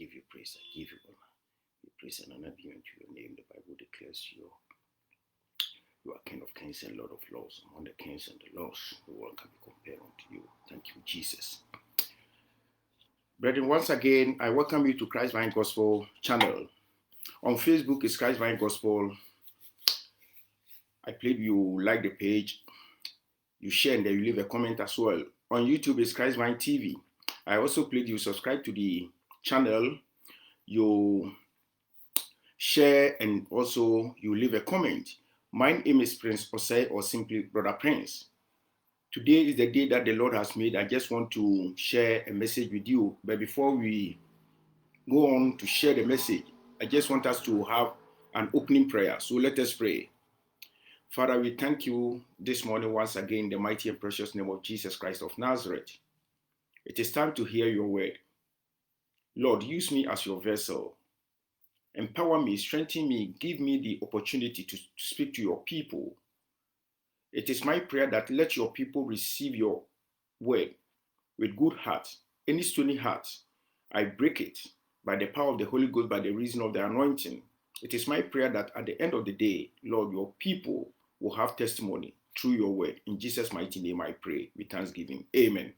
give you praise, I give you honor. We praise and honor be unto your name. The Bible declares you are King of kings and Lord of lords. Among the kings and the lords, no one can be compared unto you. Thank you, Jesus. Brethren, once again, I welcome you to Christ Vine Gospel channel. On Facebook, it's Christ Vine Gospel. I played you like the page, you share, and then you leave a comment as well. On YouTube, it's Christ Vine TV. I also played you subscribe to the channel, you share, and also you leave a comment. My name is Prince Osei, or simply Brother Prince. Today is the day that the Lord has made. I just want to share a message with you. But before we go on to share the message, I just want us to have an opening prayer. So let us pray. Father, we thank you this morning once again in the mighty and precious name of Jesus Christ of Nazareth. It is time to hear your word. Lord, use me as your vessel. Empower me, strengthen me, give me the opportunity to speak to your people. It is my prayer that let your people receive your word with good heart. Any stony heart, I break it by the power of the Holy Ghost, by the reason of the anointing. It is my prayer that at the end of the day, Lord, your people will have testimony through your word. In Jesus' mighty name I pray with thanksgiving. Amen.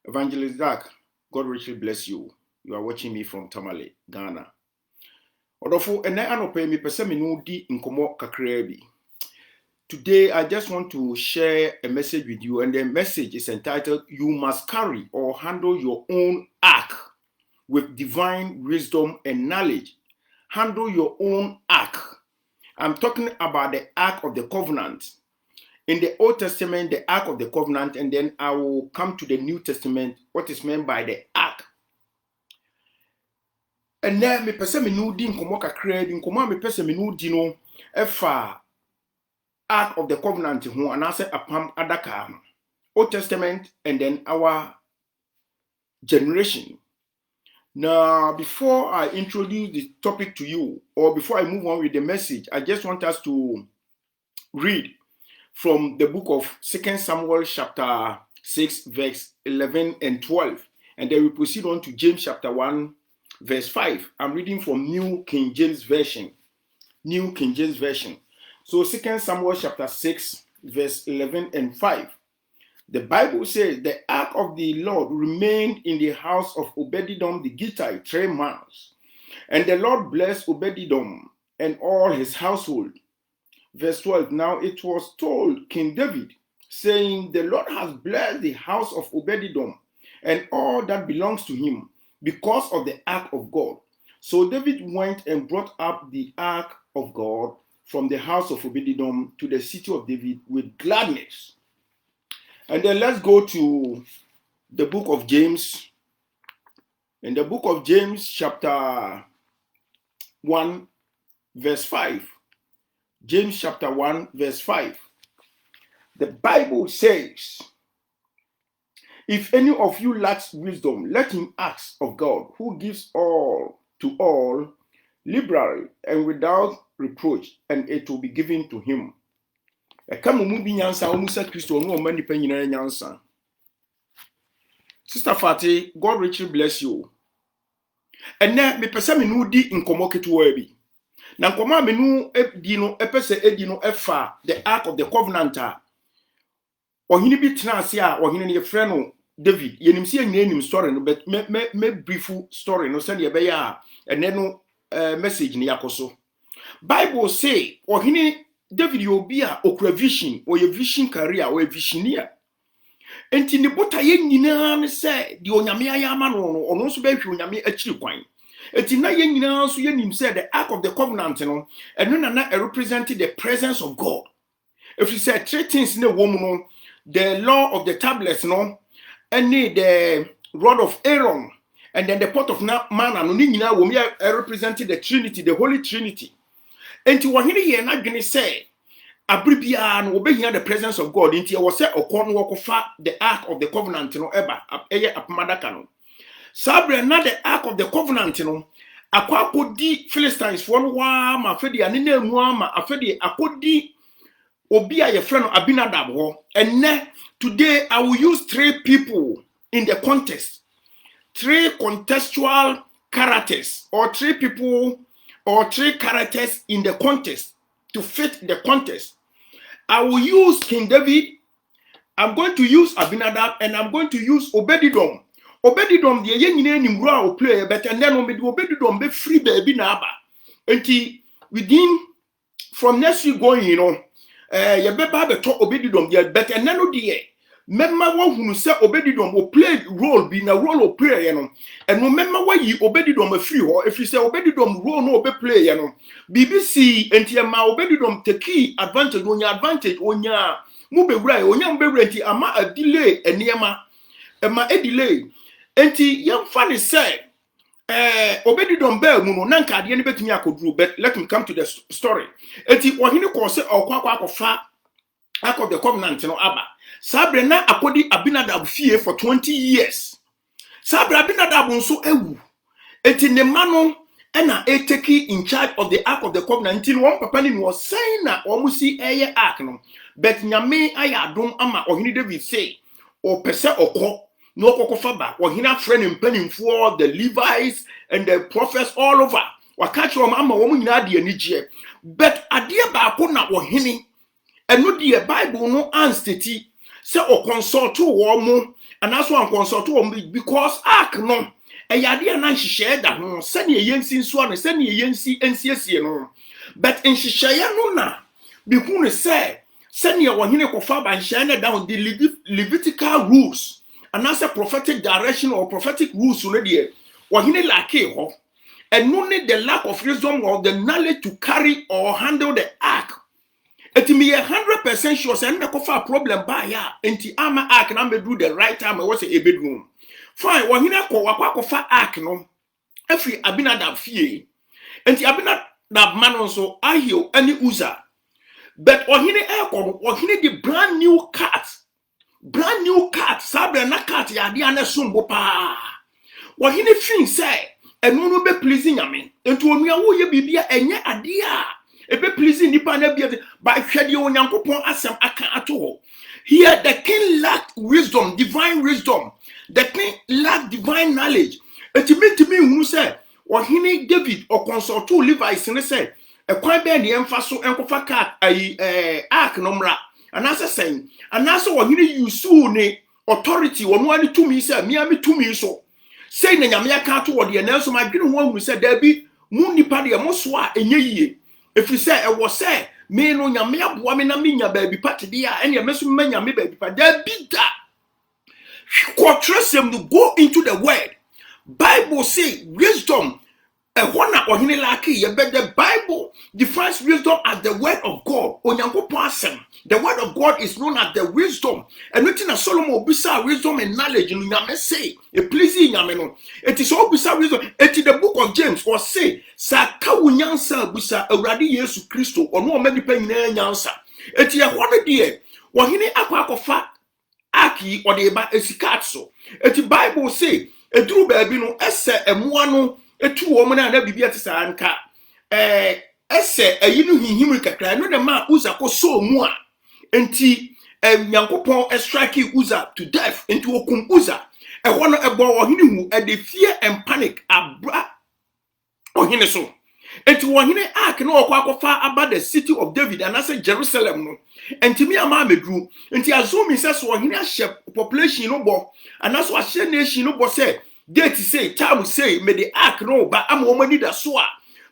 Evangelist Zach, God richly bless you. You are watching me from Tamale, Ghana. Odofo ene anope mi pese me no di nkomo kakra bi. Today I just want to share a message with you, and the message is entitled You Must Carry or Handle Your Own Ark with Divine Wisdom and Knowledge. Handle your own ark. I'm talking about the Ark of the Covenant. In the Old Testament, the Ark of the Covenant, and then I will come to the New Testament, what is meant by the Ark. And then me pese me no di nkomo kakra bi nkomo me pese me no di no efa Ark of the Covenant ho anase apam adaka. Old Testament and then our generation. Now, before I introduce the topic to you, or before I move on with the message, I just want us to read from the book of 2 Samuel chapter 6, verse 11 and 12. And then we proceed on to James chapter 1, verse 5. I'm reading from New King James Version. New King James Version. So 2 Samuel chapter 6, verse 11 and 5. The Bible says, the ark of the Lord remained in the house of Obed-Edom the Gittite 3 months. And the Lord blessed Obed-Edom and all his household. Verse 12, now it was told King David, saying, the Lord has blessed the house of Obed-Edom and all that belongs to him because of the ark of God. So David went and brought up the ark of God from the house of Obed-Edom to the city of David with gladness. And then let's go to the book of James. In the book of James, chapter 1, verse 5. James chapter 1, verse 5. The Bible says, if any of you lacks wisdom, let him ask of God, who gives all to all liberally and without reproach, and it will be given to him. Sister Fati, God richly bless you. And now me pese me no di nkomo ketewa bi. Na nkomo me no di no epese edi no efa the ark of the covenant a. Ohini bi tena ase a ohini ne yefre no David. Yenim se nyina nim story no, but me brief story no send ye be ya ene no message ni yakoso. Bible say ohini David yobi a okura vision, or your vision career, or a visioneer. Enti ne bota ye nyina ne se de onyame ayama no ono so be hwe onyame akiri kwan. Enti na ye nyina so ye nim se the ark of the covenant no eno na represent the presence of God. If you say 3 things na wo mu no, the law of the tablets no, and the rod of Aaron, and then the pot of manna no ni nyina wo mu representing the Trinity, the Holy Trinity. Enti wo hene ye na dwene se abribia no obehia the presence of God. Enti wo se okon wo kofa the ark of the covenant no eba eye apamadaka no. Sabre na the ark of the covenant no akwa akodi Philistines for no wa ma afedi anene mu ama afedi akodi obi a ye friend Abinadab ho. And today I will use 3 people in the context. 3 contextual characters, or 3 people, or 3 characters in the context to fit the context. I will use King David, I'm going to use Abinadab, and I'm going to use Obededom. Obededom, the yen in Mura play, but and then Obededom be free baby naba. And within from next week going, you know, you better talk Obededom, yeah, but and then the member one who say Obededom will play role, be in a role of prayer, you know. And remember why you Obededom a free, or if you say Obededom role no be play, you know. BBC and Tiama Obededom the key advantage on your mube right onyam bebrenti ama a delay eniema ema a delay enti yam funny say Obededom bell mu no nanka ade ne betumi akoduru, but let me come to the story. Enti ohene ko se okwa akofa of the covenant no aba sabre na akodi Abinadab fie for 20 years. Sabre Abinadab nso ewu enti ne mano ena take in charge of the ark of the covenant until one papa ni was saying na omusi eye ark no, but nyame ayadom ama ohini David say o pese okọ no okokofa ba ohina friend mpanimfo, the Levites and the prophets all over wakachi o ama wo nyina de anigye, but ade ba ko na ohini eno de Bible no ansteti say o consult wo mo anaso an consult wo because ark no eyade na nhihye da ho sene yensi nso no sene yensi ensiesie no, but nhihye no na bikunu say sene wohine kofa ba nhihye down the Levitical rules and as a prophetic direction or prophetic rules no de wohine lake ho, and no need the lack of wisdom or the knowledge to carry or handle the ark. It me 100% sure say na kofa problem ba ya enti ama ark na me do the right time was a bedroom. Fine, wahina ko wakwa ark no every Abinadab fie enti Abinadab man nso Ahio any Uzzah, but wahine ekọ wahine the brand new cat sabre na cat ya de anasumbo pa wahine fin say eno no be pleasing nyame enti onua wo ye bibia enye ade a ebe pleasing nipa na bia ba hwede onyankopon asem aka ato ho. Here the king lacked wisdom, divine wisdom. The king lacked divine knowledge. It meant to me who said, Wahine David or consult two Levites and say, a quite bad the emphasis and kofa cat ark nomra. And as I saying, and also Wahine you soon authority or one to me said, me to me so. Saying the Yamia cat toward the announcer, my good one who said, there be moon party a moswa in ye. If you say, I was say, me no Yamia woman, minya baby party there, and your messenger yammy baby, but there be that. Trust them to go into the word. Bible say wisdom. The Bible defines wisdom as the word of God. The word of God is known as the wisdom. And nothing as Solomon bisa wisdom and knowledge. Say it pleasing it is all bisa wisdom. It is the book of James or say Saka unyansa bisa Uradi Yesu Christo or no many penny nyansa. It is a one dear. Wahine akwa Aki or the esikatso. Et Bible say a true baby no esse emuano a true woman and a bibiatisa anka esse a yinu him kakra no the man Uzzah ko so mua enti Nyankopon strike Uzzah to death into okum Uzzah e wono ebo ohine hu e de fear and panic abra ohine so enti wohine ark no akwa about the city of David and I say Jerusalem no enti me ama medru enti azumi say so ohine ahye population no bo and that's what share nation no bo say date say time say me the ark no ba am omani da so a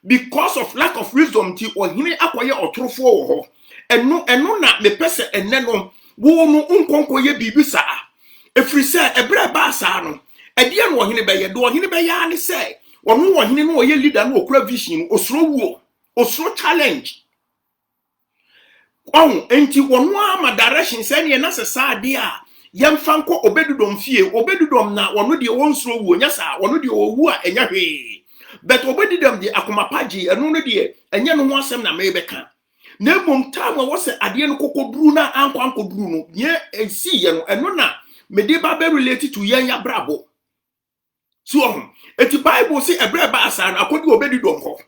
because of lack of wisdom ti ohine akoye otorofo ho eno na me pese enne no wo no nkonko ye bibisa efri say ebre ba sa no e de no ohine be ye do ohine be ya ne say onu ohine no ye leader no okura vision osro challenge enti wonu ama direction say ne na sesa de a yemfanko Obededom fie Obededom na wonu de wonsro wu nya sa wonu de owu a enya hwe but Obededom de akomapaji enu no de enya no ho asem na mebeka na mum time wo se ade no kokoduru na ankoduru no ye esi ye no enu na me de ba be related to yenya brabo so eti Bible say ebre ba asa na akodi Obededom ho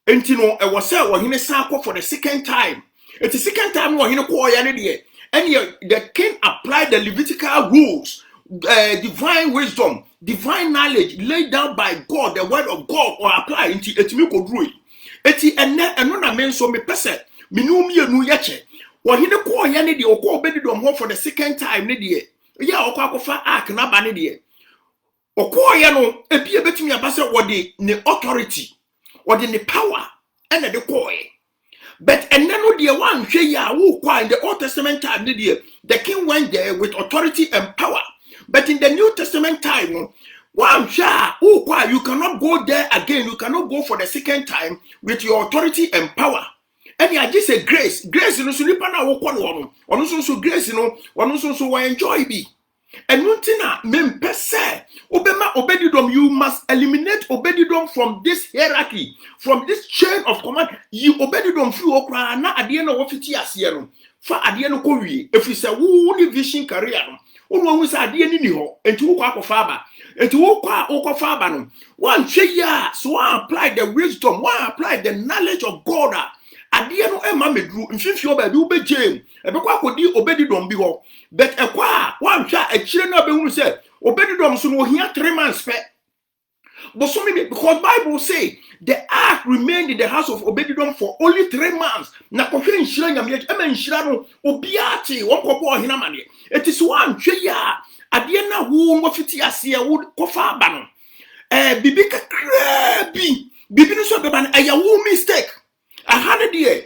enti no e wo se wo hene san for the second time. It's the second time wo hene ko ya ne de and the king applied the Levitical rules divine wisdom, divine knowledge laid down by God, the word of God, or apply into etimi kodrui. Eti eno na men so me pese minum yenu yeche. Wa hine ko ya ne de okọ obedidom ho for the second time ne de. Ya okọ akofa ark na ba ne de. Okọ ya no ebie betumi abase wode ne authority, wode ne power, and the koye. But and then no dear one ya who in the Old Testament time, the king went there with authority and power. But in the New Testament time, one who you cannot go there again. You cannot go for the second time with your authority and power. And I just say grace no so nipa na wo kwano ono so grace no ono so we enjoy be. And nuntina mempese obema obedidom, you must eliminate obedidom from this hierarchy, from this chain of command. You obedidom free okra na ade na wo fiti ase no fa ade no ko wie if you say wo ni vision career no wo hu say ade ni ho enti wo kwa akofa aba enti wo kwa fa aba no one hwe ya so apply the wisdom, one apply the knowledge of God. Ade no ema medru mfimfi oba bi ubegem ebekwa akodi obedidom bi ho but ekwa wanhwa akire na obehunu say obedidom so no hia 3 months pe but so maybe because Bible say the ark remained in the house of Obedidom for only 3 months na kohwe nhira nyame ema nhira no obiate wonkopo ohina mane it is one hwe ya ade na wo ngofiti ase wo kofa aba no bibi kakra bibi no so beba na aya wo mistake. I had it here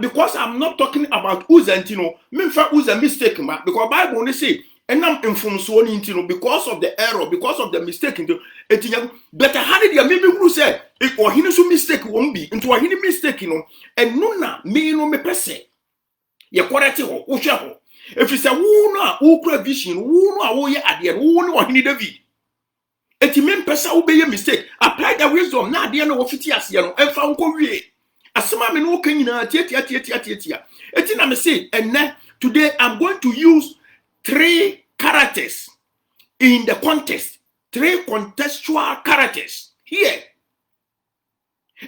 because I'm not talking about Uzantino. Me fa Uza mistake, because Bible only say and I'm informed so because of the error, because of the mistake into it. But I had it here. Maybe who said it or he so mistake won't be into a hidden mistake, and nona me no me pese. Ye quality ho ushaho. If you say who na who crave vision, who no wo ye adie, who no hini David. Eti men pesa obey your mistake. Apply the wisdom. Na adie no wo fiti ase no. Emfa nko wie. Asema me no kanyina tia. Eti na me say, and today I'm going to use 3 characters in the context. 3 contextual characters here.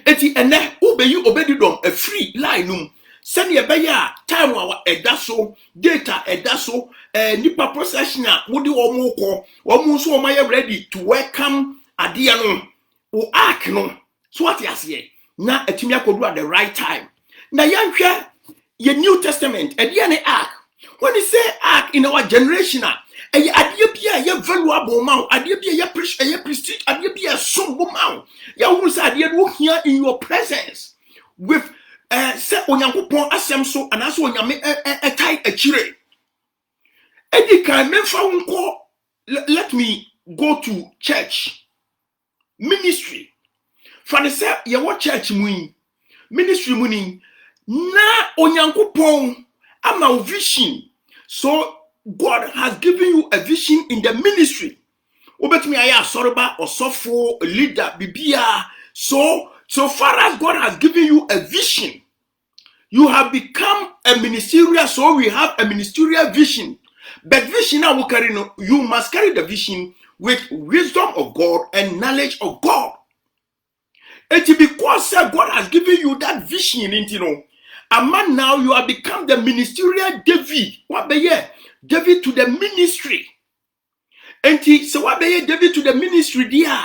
Eti ene obeyi obedidom a free line send ye beya time wa edaso data edaso nipa procession a wodi omo ko omo so omo ready to welcome ade no o ark no so what you say na etimi akodu at the right time na yanhwe ye New Testament ade ne ark when you say ark in our generation ade bia ye valuable ma ade bia ye prestige ade bia sombo ma ya hu say ade no here in your presence with say onyankopon asem so anaso onyame etai akire edi kan memfa nko. Let me go to church ministry. For the say ye what church mu ministry mu ni na onyankopon ama vision. So God has given you a vision in the ministry. Obetumi aya soroba osofo leader bibia. So far as God has given you a vision, you have become a ministerial, so we have a ministerial vision. But vision now will carry no, you must carry the vision with wisdom of God and knowledge of God. It's because God has given you that vision, a man now you have become the ministerial David. What be ye? David to the ministry. And so what be ye David to the ministry dear?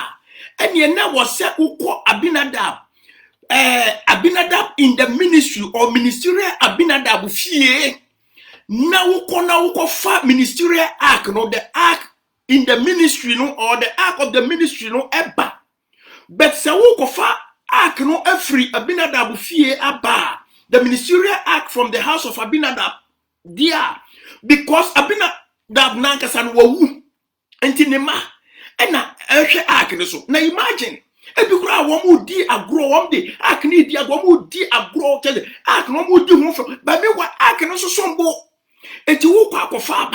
And ye now was said uko Abinadab. Abinadab in the ministry or ministerial Abinadab fie. Now uko fa ministerial ark, no the ark in the ministry, no, or the ark of the ministry, no eba. But se uko fa ark no every Abinadab fie aba. The ministerial ark from the house of Abinadab, dear, because Abinadab nankasan wawu entinema. And na ark so. Now imagine. Ebikura womu di agro womde ark ni di agro womu di agro tell ark no mu di hu from but me wa ark no so sombo eti wo kwa kofa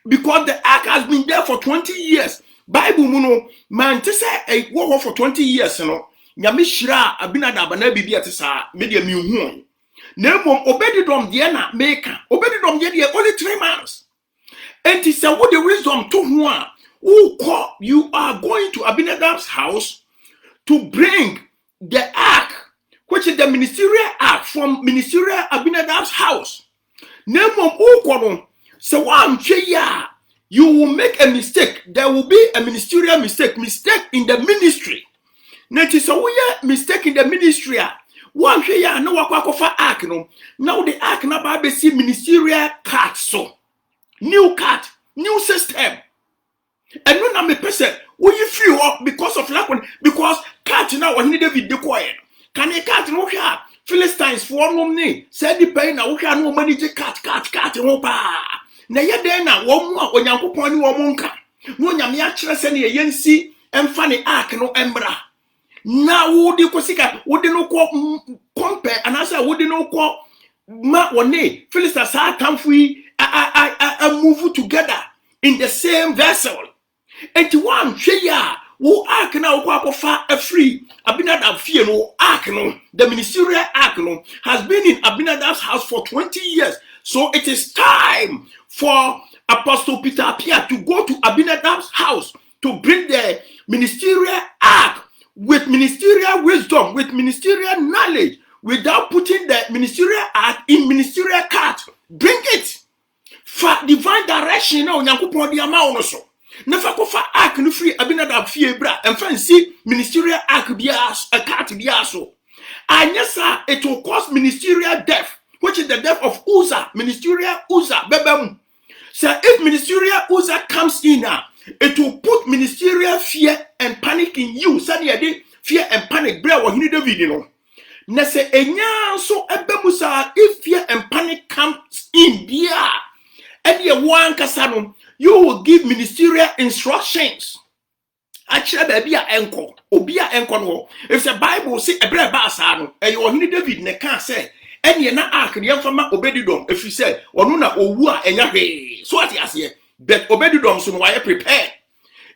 because the ark has been there for 20 years. Bible mu no man te say wo for 20 years no nyame hira Abinadab na bibia te sa media mi hu na mom obedidom de na maker obedidom de only 3 months enti say wo the wisdom to hu a you are going to Abinadab's house to bring the ark, which is the ministerial ark from ministerial Abinadab's house. Name of Ukono, so one cheya you will make a mistake. There will be a ministerial mistake in the ministry. Neti so we mistake in the ministry. One here no wakwakofa ark no. Now the ark na ba be see ministerial card so. New card, new system. And no na me person we free up because of lack because card now was need David de quiet. Can a card no here Philistines for no ni said the pain na we no manage card ho pa. Na ye den na wo mu a onyankopon ni wo mu nka. No nyame a kire se ne ye yensi emfa ne ark no embra. Na wodi ko sika wodi no ko compare and asa wodi no ko ma woni Philistines are tamfui move together in the same vessel. And one share wo ark na wo akofa afri Abinadab fie no ark no the ministerial ark no has been in Abinadab's house for 20 years. So it is time for Apostle Peter Appiah to go to Abinadab's house to bring the ministerial ark with ministerial wisdom, with ministerial knowledge, without putting the ministerial ark in ministerial cart. Bring it for divine direction. Now, Nyankopon di ama ono so. Never go for ark no free Abinadab fie bra and fancy ministerial ark bias a cart biaso. And yes, sir, it will cause ministerial death, which is the death of Uzzah, ministerial Uzzah, bebem. So if ministerial Uzzah comes in now, it will put ministerial fear and panic in you. Suddenly, fear and panic, bra what you David, you know. Nese enya so ebemusa if fear and panic comes in there, and you one kasano, you will give ministerial instructions. Actually, baby, enko, obia enko no. If the Bible say ebre basano, and you want David ne can say, and ye na ark the fama Obededom. If you say, onu na owu a enya hwe. So what you say? But Obededom so why prepare.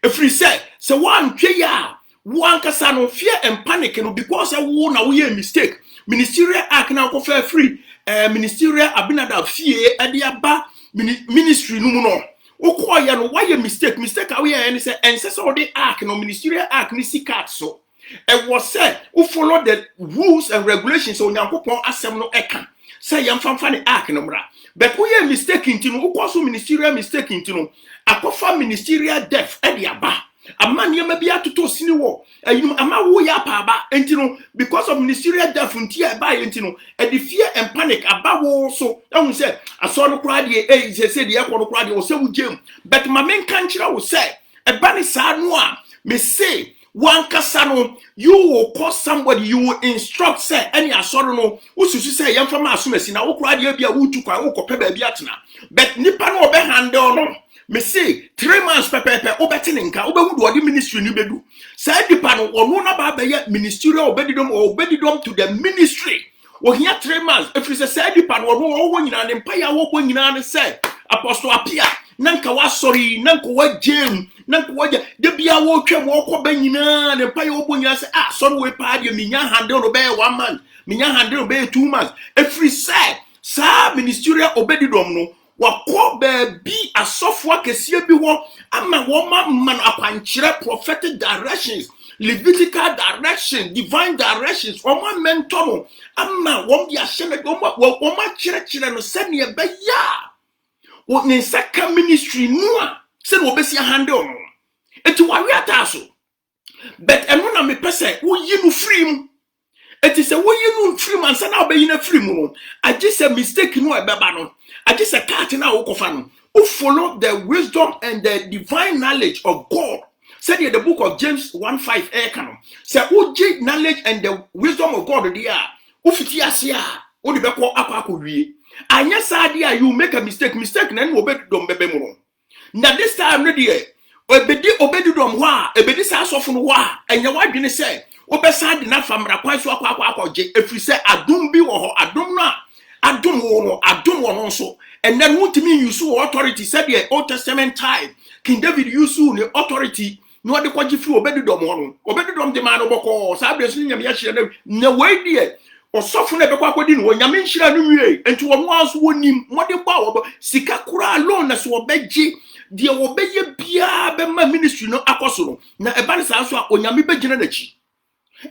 If you say, so one ya, one kasano fear and panic, no because I won a we mistake. Ministerial ark na go fair free. Ministerial Abinadab fie adiaba ministry no. Okoya no why a mistake away and say and says all the ark no ministerial ark ni sikat so it was said who follow the rules and regulations so Nyankopon asem no eka say yam fanfa the ark no mra but we a mistake into no okoso ministerial mistake into no akofa ministerial death e dia ba amani ma bia toto sini wo ama wo ya pa ba entino because of ministerial death untia ba entino e the fear and panic about wo so ehun say aso no kra de say de yakọ no kra de wo say wo gem but ma men kan kira wo say e ba ni sa no a me say one kasa no you will call somebody you will instruct say any aso no wo susu say yemfa ma asomasi na wo kra de bia wo tu kwa wo ko pe ba bia tena but nipa no obe handle no me say 3 months pepepe obetinenka obehudu odi ministry ni bedu say dipa no onu na ba be ministerial obedidom to the ministry wo hia 3 months if you say dipa no wo nyina ne mpa ya wo nyina ne say Apostle Appiah nanka wa sorry nanka wa jem nanka wa de bia wo twem wo ko ba nyina ne mpa ya wo nyina say sorry we pa de minya handle no be 1 month minya handle no be 2 months if you say sa ministerial obedidom no wako baby asofwa kesie bi ho ama woma man akwankyere prophetic directions Levitical direction divine directions woma mentor no ama wom dia hye woma kyerɛkyerɛ no sɛ ne be ya wo ne second ministry no a sɛ no obesi handle no eti wa wi ataso but eno na me pese wo yi no free mu eti sɛ wo yi no free man sɛ na obeyi na free mu no agi sɛ mistake no ebeba no I just a cat now who follow the wisdom and the divine knowledge of God. Said in the book of James 1:5 say who get knowledge and the wisdom of God there. Who fitiasia who the beko akwa anya sadia you make a mistake na obedidom bebemo. Now this time ready obedidom wa ebedi sa asofo no wa anya wadwene say obesa de na famra kwan so akwa je efri say adom bi wo ho adom no adom wono so and then won't mean you so authority said the Old Testament time King David used the authority no de kwaji free obedidom de man oboko sa abesu nyame ya hire na we die osofo na bekwa kwadi no nyame hire no wie enti wo nwanso wonim mode ba wo sika kura alone na so obegye de obeye bia be ma ministry no akoso no na eba ne sa so a onyame begina na chi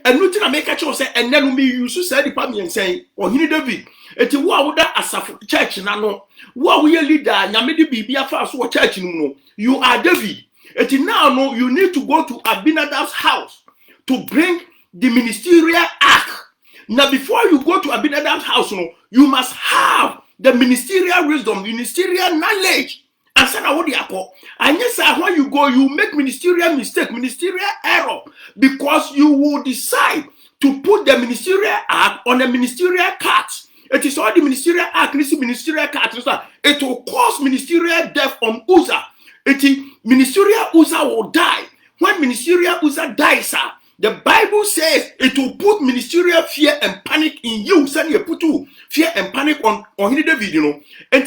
And nothing I make a choice, and then me use said the Pami and say, or he David. Eti wo would that as a church no. Wo we leader, Yamidi Bibia fast what church no. You are David. Eti now no, you need to go to Abinadab's house to bring the ministerial ark. Now before you go to Abinadab's house no, you must have the ministerial wisdom, ministerial knowledge. And say na what the apple. And yes, when you go, you make ministerial mistake, ministerial error, because you will decide to put the ministerial ark on a ministerial cart. It is all the ministerial act, ministerial cart. It will cause ministerial death on Uzzah. Ministerial Uzzah will die. When ministerial Uzzah dies, the Bible says it will put ministerial fear and panic in you. Send you put fear and panic on David, you know. And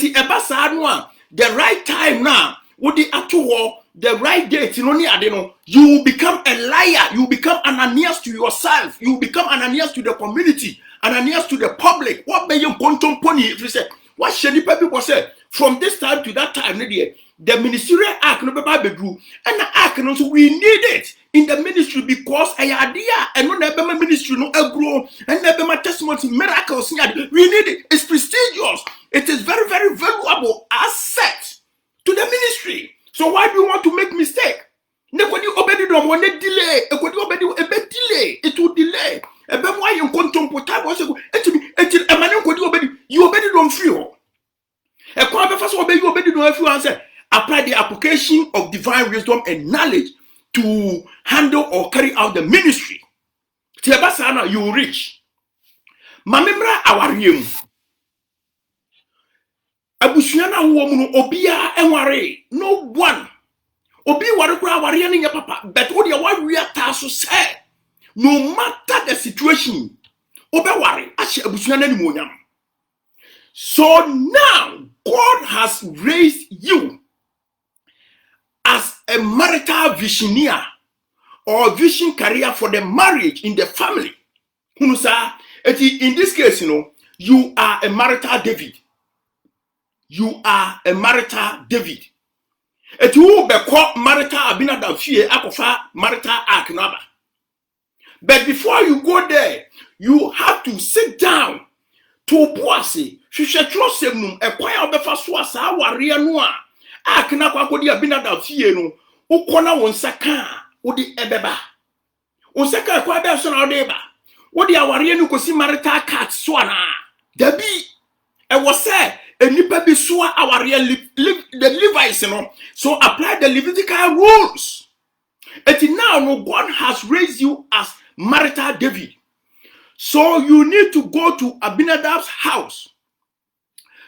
the right time now, with the actual war, the right date, you know, you will become a liar. You will become Ananias to yourself. You will become Ananias to the community. Ananias to the public. What may you control pony if you say what should people say from this time to that time? The ministerial act no be bedroom and the act also we need it in the ministry because a idea and no never ministry no grow and never my testimony miracles we need it. It's prestigious. It is very very valuable asset to the ministry. So why do you want to make mistake? Nobody obey them when they delay. It will delay. And then why you control potable? You obey don't feel. A crowd first obey you obey don't feel answer. Apply the application of divine wisdom and knowledge to handle or carry out the ministry. Tiabasana, you will reach. Mamembra awarium. Abusiana woman obia enware. No one. Obi warekura awarian in your papa. But what you want we are taso say. No matter the situation, so now God has raised you as a marital visioneer or vision career for the marriage in the family. In this case, you know, you are a marital David. You are a marital David. It will be called marital Abinadab Fie Akofa marital Aknaba. But before you go there, you have to sit down to boise. Shishatrosem a choir befa swasa waria noa. Akna kwakodi Abinadab Fie no. Ukona wonsaka odi ebeba. Wonsaka kwa be so na odeba. Wodi awaria no kosi marital cat swana. Dabi e was say enipa bi soa awaria the Levites no. So apply the Levitical rules. And now no God has raised you as marital David. So you need to go to Abinadab's house,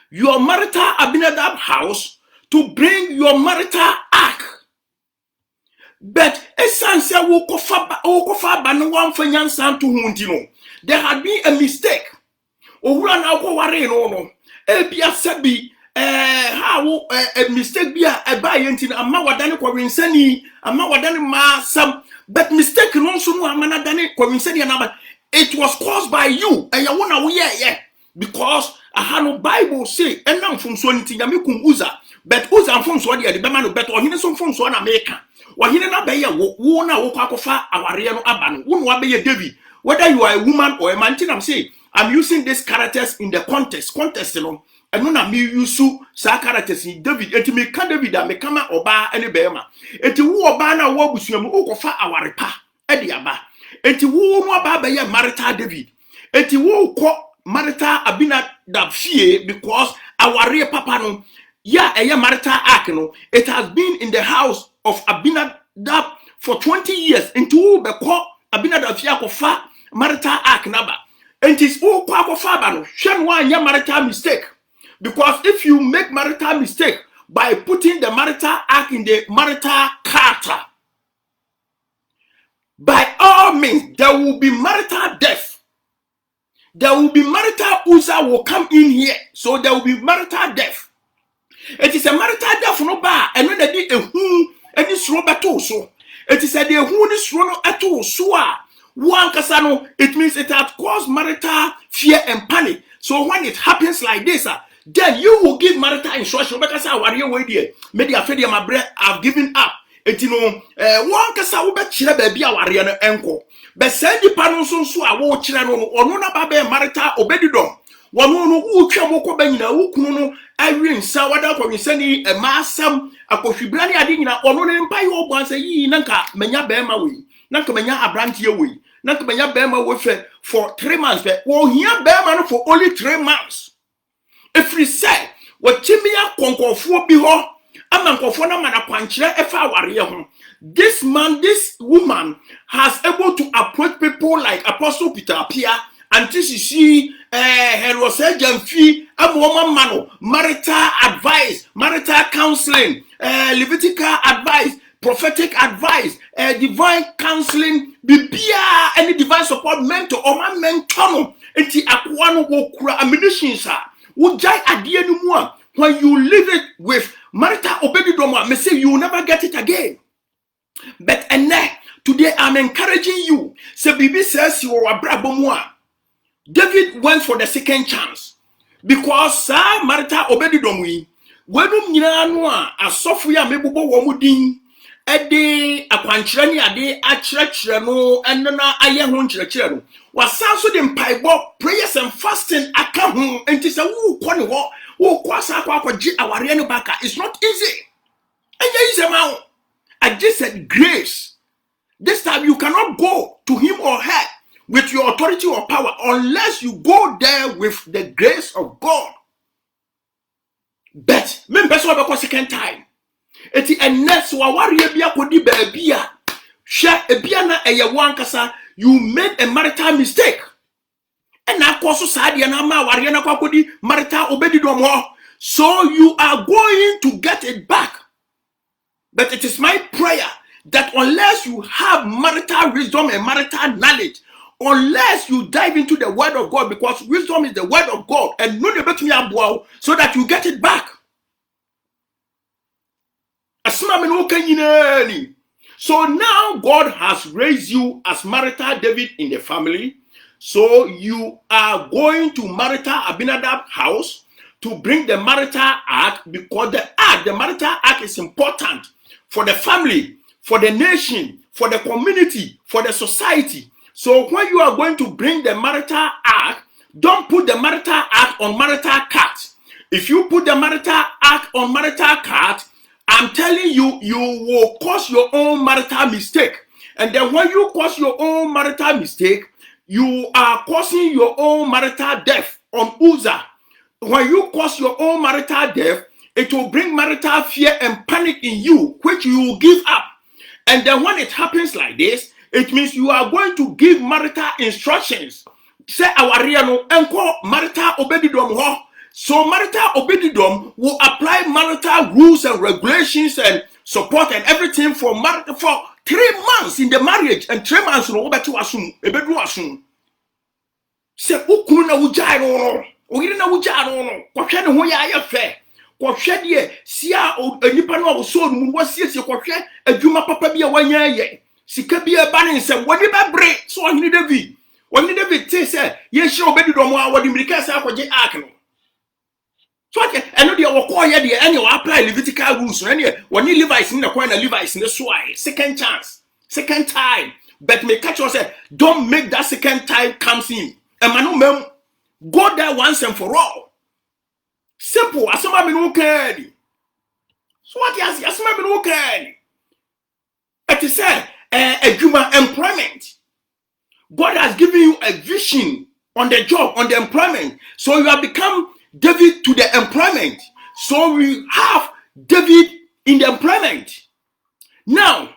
your marital Abinadab house, to bring your marital ark. But there had been a mistake. How a mistake be a buy until a mawadani Quarinsani, a mawadani ma some, but mistake no so amanadani Quarinsani and it was caused by you and you wanna yeah because I had no Bible say and now from so anything Yamikum Uzzah, but Uzzah from so the Bemano bet or he some from so America. Or he never be a wona wokakofa awariano aban, won't be a David, whether you are a woman or a man. I'm saying I'm using these characters in the context, you know. And when I use sa characters in David, et me can David and me come oba any bema. Et you obana wobusum okofa awaripa, ediaba. Et you no baba ya marital David. Et you ko marital Abinadab Fie because awari papa no ya marital ark no. It has been in the house of Abinadab for 20 years. Into be ko Abinadab Fie kofa marital ark naba. And it is all kwakofa ba no. Shen one ya marital mistake. Because if you make marital mistake by putting the marital ark in the marital cart, by all means, there will be marital death. There will be marital Uzzah will come in here. So there will be marital death. It is a marital death no bar. And when they did a who and this robot also. It is a day who this run at all. So one casano, it means it has caused marital fear and panic. So when it happens like this, then you will give marital instruction because I worry away there. Maybe I feel my breath, I've given up. etino one kasa wo be kire ba bia ware no enko be say nipa no so a wo kire no ono na ba be marital obedidom wono no wo twa mo ko ba nyina wo kunu no awi nsa wada ko nsani e masam akohwibra ne ade nyina ono ne mpa ye obo ansa yi nanka manya ba ma we nanka manya abrantie we nanka manya ba ma we fe for 3 months be wo hia ba ma no for only 3 months if we say what chimia konkofo bi ho amankofo na mana kwankyere efa aware ho. This man, this woman has able to approach people like Apostle Peter Apia until she see Jamfi Amoma Mano, marital advice, marital counseling, Levitical advice, prophetic advice, divine counseling, bibia any divine support mentor or man mentor enti akwano wo kura ammunition sa wo jai adie no mu a when you live it with marital obedidom, me say you will never get it again. But today I'm encouraging you. Say Bibi says you are brabomwa. David went for the second chance because marital obedidom we wenum nyina no a asofo ya mebubo wo mudin ede akwankyere ne ade akyerɛkyerɛ no enna aye ho nkyerɛkyerɛ no wasan so de mpaibo prayers and fasting aka ho enti sɛ wo kɔ ne ho wo kɔ asa akɔ aware no baka. It's not easy. Enye easy ma. I just said grace. This time you cannot go to him or her with your authority or power unless you go there with the grace of God. But me person be second time. Eti enness wa warrior bia kodi baabi a hwe ebia na eye wankasa you made a marital mistake. And na koso saade na ma warrior na kodi marital obedidom ho. So you are going to get it back. But it is my prayer that unless you have marital wisdom and marital knowledge, unless you dive into the word of God, because wisdom is the word of God, and know the better so that you get it back. So now God has raised you as marital David in the family. So you are going to marital Abinadab's house to bring the marital ark, because the marital ark is important for the family, for the nation, for the community, for the society. So when you are going to bring the marital ark, don't put the marital ark on marital cart. If you put the marital ark on marital cart, I'm telling you, you will cause your own marital mistake. And then when you cause your own marital mistake, you are causing your own marital death on Uzzah. When you cause your own marital death, it will bring marital fear and panic in you, which you will give up. And then when it happens like this, it means you are going to give marital instructions. Say awariano enko marital obedidom ho. So marital obedidom will apply marital rules and regulations and support and everything for 3 months in the marriage, and 3 months no obetu asum ebedu asum. Say ukunu na wujai no. Oyire na wujai no. Kwahwe ne ho ya ayefe. Kwahwe de sia onipa no so mu wasiesie kwahwe adwuma papa bia wanya ye. Sika bia ba ne nsem woni bebre so ohini David. Woni David say ye hye obedidom a wodi mirika say akogye ark no. So eno de wokoye de ene wa apply Levitical rules no ene woni Levites ni na kwa na Levites ne so ai second chance, second time. But me catch you say don't make that second time comes in. Emanu mem go there once and for all. Simple. Asoma me no kadi. So what you asoma me no kadi. It is a employment. God has given you a vision on the job, on the employment. So you have become David to the employment. So we have David in the employment. Now,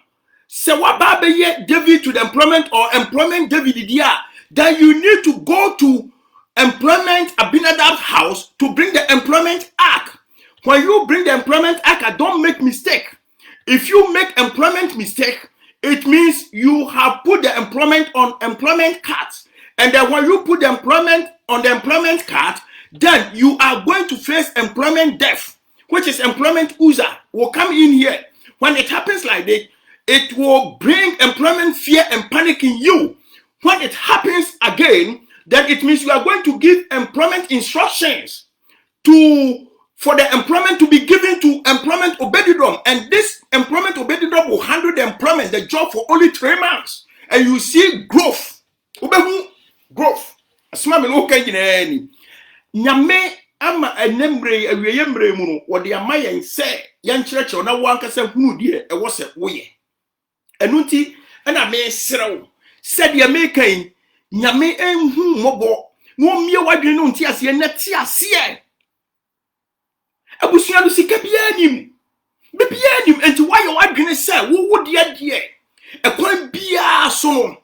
say what Babe David to the employment or employment David dia, then you need to go to employment Abinadab's house to bring the employment ark. When you bring the employment ark, don't make mistake. If you make employment mistake, it means you have put the employment on employment cart. And then when you put the employment on the employment cart, then you are going to face employment death, which is employment Uzzah will come in here. When it happens like that, it will bring employment fear and panic in you. When it happens again, then it means you are going to give employment instructions to for the employment to be given to employment Obededom, and this employment Obededom will handle the employment, the job for only 3 months, and you see growth. Growth. Asma me no kan nyina nyame ama enembre awieyembre mu no wo de amayen se yan kyerɛkyerɛ na wo ankasa hunu de e wo se woyɛ enu nti na me serew se de me kan nyame enhu mobɔ no mie wadwene no nti ase na ti ase abusua no sika bia nim enti wayɛ wadwene se wo de ade ekwan bia so no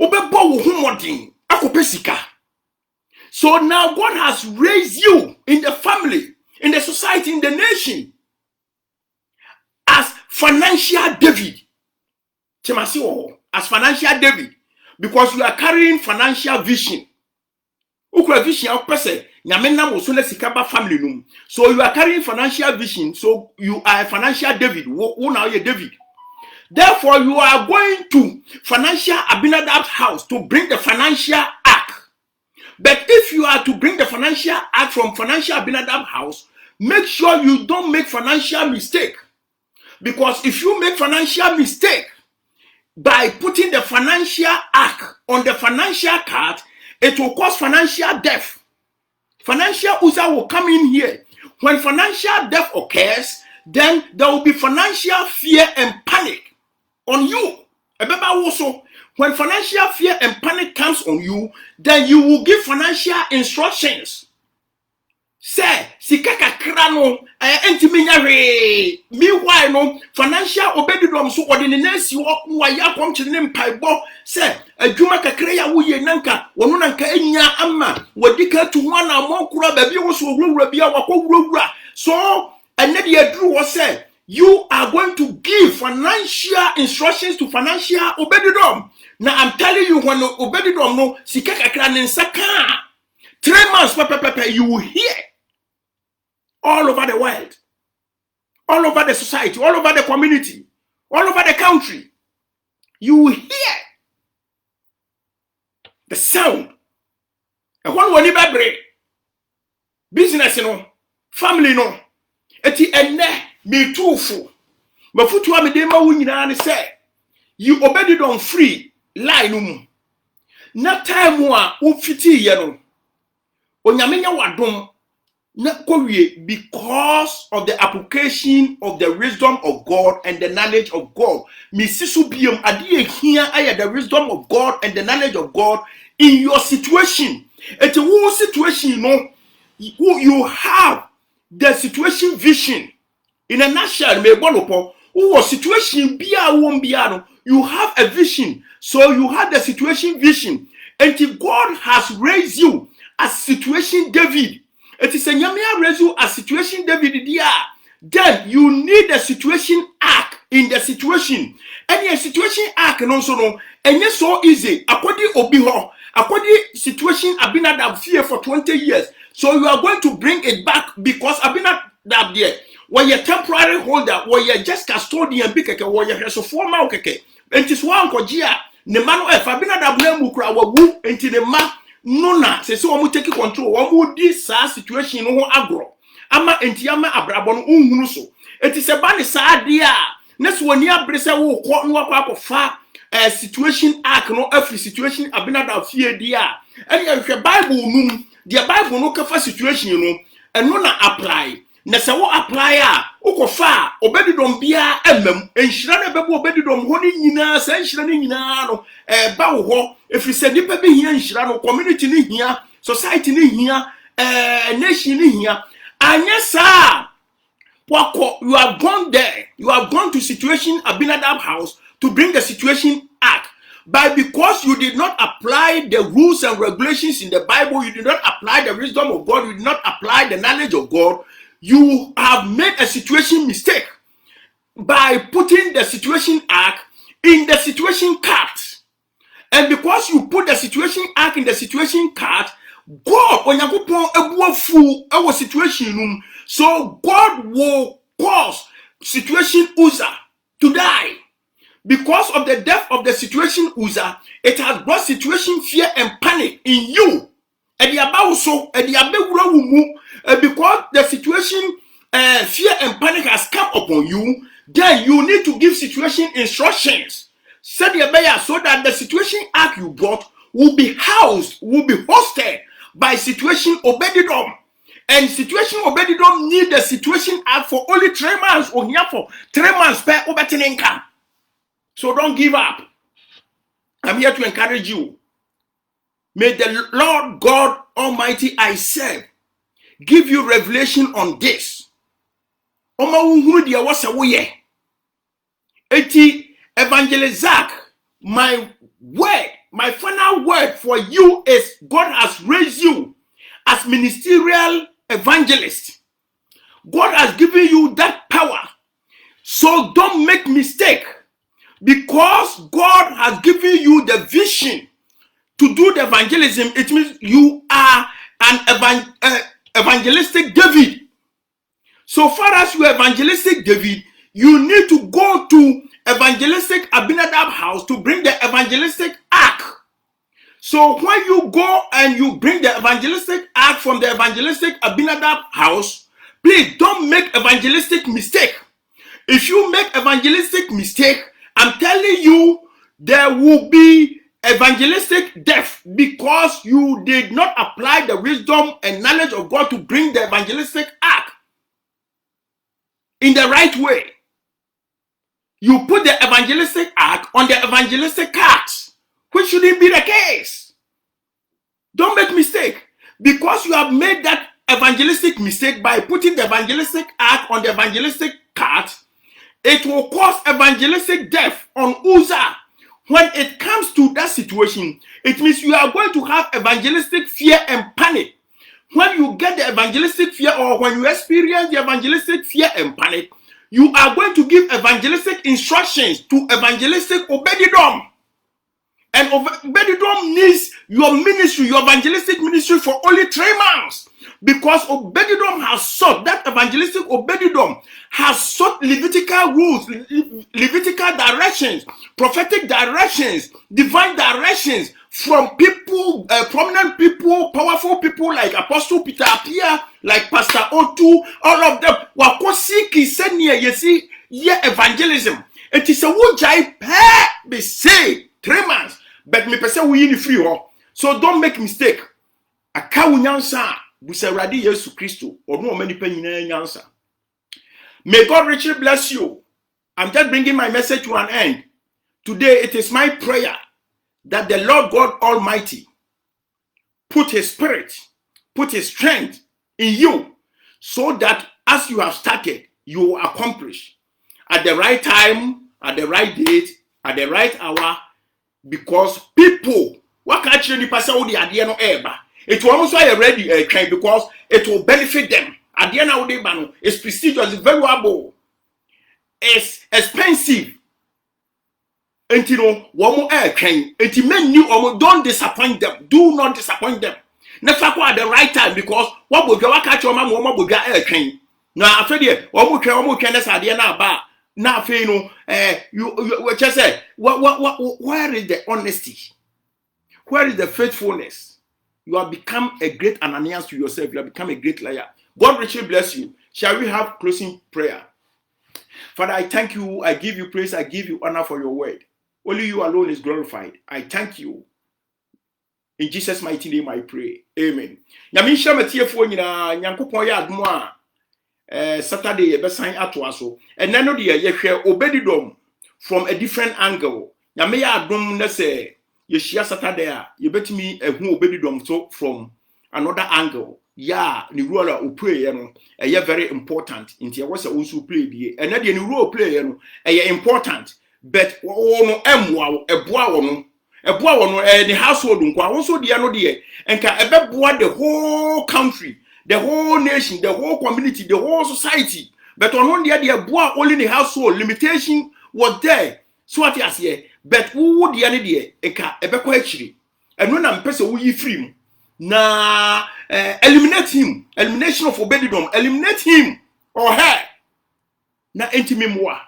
obebɔ wo homɔden akopɛ sika. So now God has raised you in the family, in the society, in the nation as financial David. As financial David, because you are carrying financial vision. So you are carrying financial vision. So you are a financial David. Who now you David? Therefore, you are going to financial Abinadab's house to bring the financial ark. But if you are to bring the financial ark from financial Abinadab's house, make sure you don't make financial mistake. Because if you make financial mistake by putting the financial ark on the financial card, it will cause financial death. Financial user will come in here. When financial death occurs, then there will be financial fear and panic on you. Remember also, when financial fear and panic comes on you, then you will give financial instructions. Say, sikaka krano, entiminare. Meanwhile, no financial Obededom so ordinance you waya kom chinem paibo. Say, adwuma kakra ya wo ye nanka, wono nanka enya ama, wadika to one amon kura baby wo so wura bia wura. So, and then the Drew was said, you are going to give financial instructions to financial Obededom. Now I'm telling you, when Obededom no sikaka kranen saka 3 months you will hear all over the world, all over the society, all over the community, all over the country. You will hear the sound. And one never break business, family, eti enne me too full. Mafutu wa me de ma wo nyina ne say you Obededom free line na time a wo fiti ye no onyame nya wadom na kowie because of the application of the wisdom of God and the knowledge of God. Me sisu biom ade ehia aye the wisdom of God and the knowledge of God in your situation. Eti wo situation no you have the situation vision. In a nutshell, situation you have a vision. So you have the situation vision. Until God has raised you as situation David. It is a Yamia raise you as situation David. Then you need a situation arc in the situation. And a situation arc and also no, and it's so easy. According Obiho, according situation Abinadab fear for 20 years. So you are going to bring it back because Abinadab there. When you're temporary holder, when you're just custodian, when you're so formal, and this one kojia, the man of Abinadab Mukra wabu, and the ma nona, say so I'm taking control. One would this situation no agro. Ama entiama abrabon unhunuso. It is a bad sadia. Next one year, Bressa will call no up of far a situation arc, no every situation Abinadab fear dear. And your Bible, the Bible no cover situation, and nona apply. Na se wo apply a ukofa Obededom bia emem enhira na bebo Obededom ho ni nyina sa enhira ni nyina no ba wo ho efri se nipa bi hia enhira no community ni hia society ni hia nation ni hia anya sa wako you have gone there, you have gone to situation Abinadab house to bring the situation arc. But because you did not apply the rules and regulations in the Bible, you did not apply the wisdom of God, you did not apply the knowledge of God, you have made a situation mistake by putting the situation arc in the situation card. And because you put the situation arc in the situation card, God, when you put a full our situation, so God will cause situation Uzzah to die. Because of the death of the situation Uzzah, it has brought situation fear and panic in you. And the about so and the abe because the situation fear and panic has come upon you, then you need to give situation instructions. Said the so that the situation act you brought will be housed, will be hosted by situation Obededom. And situation Obededom need the situation act for only 3 months or here for 3 months per Obetenenka. So don't give up. I'm here to encourage you. May the Lord God Almighty I serve give you revelation on this. Eti Evangelist Zach, my word, my final word for you is God has raised you as ministerial evangelist. God has given you that power. So don't make mistake, because God has given you the vision to do the evangelism. It means you are an evangelistic David. So far as you are evangelistic David, you need to go to evangelistic Abinadab house to bring the evangelistic ark. So when you go and you bring the evangelistic ark from the evangelistic Abinadab house, please don't make evangelistic mistake. If you make evangelistic mistake, I'm telling you, there will be evangelistic death, because you did not apply the wisdom and knowledge of God to bring the evangelistic ark in the right way. You put the evangelistic ark on the evangelistic carts, which shouldn't be the case. Don't make mistake, because you have made that evangelistic mistake by putting the evangelistic ark on the evangelistic cart. It will cause evangelistic death on Uzzah. When it comes to that situation, it means you are going to have evangelistic fear and panic. When you get the evangelistic fear, or when you experience the evangelistic fear and panic, you are going to give evangelistic instructions to evangelistic Obededom. And Obededom needs your ministry, your evangelistic ministry, for only 3 months. Because Obededom has sought, that evangelistic Obededom has sought Levitical rules, Levitical directions, prophetic directions, divine directions from people, prominent people, powerful people like Apostle Peter Apia, like Pastor Otu, all of them. Wakosiki said near yesi ye evangelism. It is a wujai pair be say 3 months, but me person we in free ho. So don't make mistake. Akawu nyansa busawradi Yesu Kristo onu omani panyina nyansa. May God richly bless you. I'm just bringing my message to an end. Today it is my prayer that the Lord God Almighty put his spirit, put his strength in you, so that as you have started, you will accomplish at the right time, at the right date, at the right hour, because people, what can you pass out the idea no eba? It will also be ready train, because it will benefit them. At the end of the day, it's prestigious, it's valuable, it's expensive. And you know, one more air train, and you may new or don't disappoint them. Do not disappoint them. Never go at the right time, because what would you catch your mom, woman would get air train. Now, after the one more can that's idea now, but now, you know, you just say, where is the honesty? Where is the faithfulness? You have become a great Ananias to yourself. You have become a great liar. God richly bless you. Shall we have closing prayer? Father, I thank you. I give you praise. I give you honor for your word. Only you alone is glorified. I thank you. In Jesus' mighty name I pray. Amen. Nyamisha matiefo nyina nyankopon ya admo a Saturday besan atoaso. Enano de yehwe Obededom from a different angle. Nyame ya adom na se yehia Saturday a yebetimi ehu Obededom so from another angle. Yeah, ni role o play no very important. Inti was a also play die. And na de ni role play no important. But no emwa eboa wono the household nko awon de no de enka ebeboa the whole country, the whole nation, the whole community, the whole society. But on de eboa only the household. Limitation was there. So what you say, but who de ne de enka ebekọ akiri eno na mpese wo yi free mu na eliminate him. Elimination of Obededom. Eliminate him or her. Na intimi moa.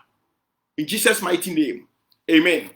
In Jesus' mighty name. Amen.